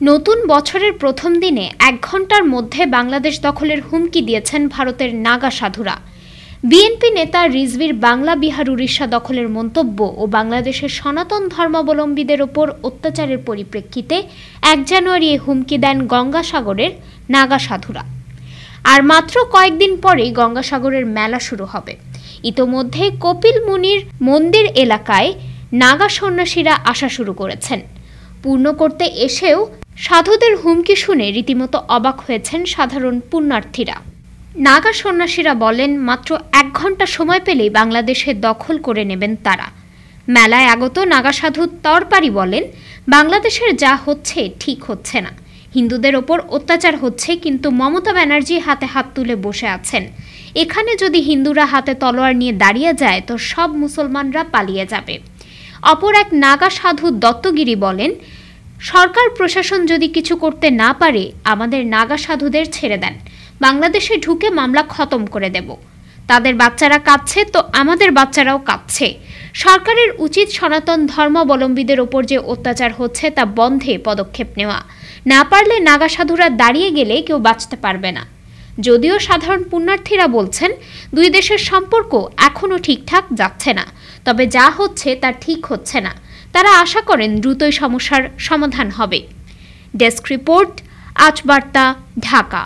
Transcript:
নতুন বছরের প্রথম দিনে ১ ঘণ্টার মধ্যে বাংলাদেশ দখলের হুমকি দিয়েছেন ভারতের নাগা সাধুরা। বিএনপি নেতা রিজভীর বাংলা বিহার উড়িষ্যা দখলের মন্তব্য ও বাংলাদেশের সনাতন ধর্মাবলম্বীদের ওপর অত্যাচারের পরিপ্রেক্ষিতে ১ জানুয়ারি এই হুমকি দেন গঙ্গাসাগরের নাগা সাধুরা। আর মাত্র কয়েকদিন পরেই গঙ্গাসাগরের মেলা শুরু হবে। ইতোমধ্যে কপিল মুনির মন্দির এলাকায় নাগা সন্ন্যাসীরা আসা শুরু করেছেন। পূর্ণ করতে এসেও সাধুদের হুমকি শুনে রীতিমতো অবাক হয়েছেন সাধারণ পুণ্যার্থীরা। নাগা সন্ন্যাসীরা বলেন, মাত্র ১ ঘণ্টা সময় পেলেই বাংলাদেশে দখল করে নেবেন তারা। মেলায় আগত নাগা সাধু তরপারি বলেন, বাংলাদেশের যা হচ্ছে ঠিক হচ্ছে না। হিন্দুদের ওপর অত্যাচার হচ্ছে, কিন্তু মমতা ব্যানার্জি হাতে হাত তুলে বসে আছেন। এখানে যদি হিন্দুরা হাতে তলোয়ার নিয়ে দাঁড়িয়ে যায় তো সব মুসলমানরা পালিয়ে যাবে। অপর এক নাগা সাধু দত্তগিরি বলেন, সরকার প্রশাসন যদি কিছু করতে না পারে আমাদের নাগা সাধুদের ছেড়ে দেন, বাংলাদেশে ঢুকে মামলা খতম করে দেব। তাদের বাচ্চারা কাঁদছে তো আমাদের বাচ্চারাও কাঁদছে। সরকারের উচিত সনাতন ধর্মাবলম্বীদের ওপর যে অত্যাচার হচ্ছে তা বন্ধে পদক্ষেপ নেওয়া। না পারলে নাগা সাধুরা দাঁড়িয়ে গেলে কেউ বাঁচতে পারবে না। যদিও সাধারণ পুণ্যার্থীরা বলছেন, দুই দেশের সম্পর্ক এখনও ঠিকঠাক যাচ্ছে না, তবে যা হচ্ছে তা ঠিক হচ্ছে না। তারা আশা করেন দ্রুতই সমস্যার সমাধান হবে। ডেস্ক রিপোর্ট, আজ বার্তা, ঢাকা।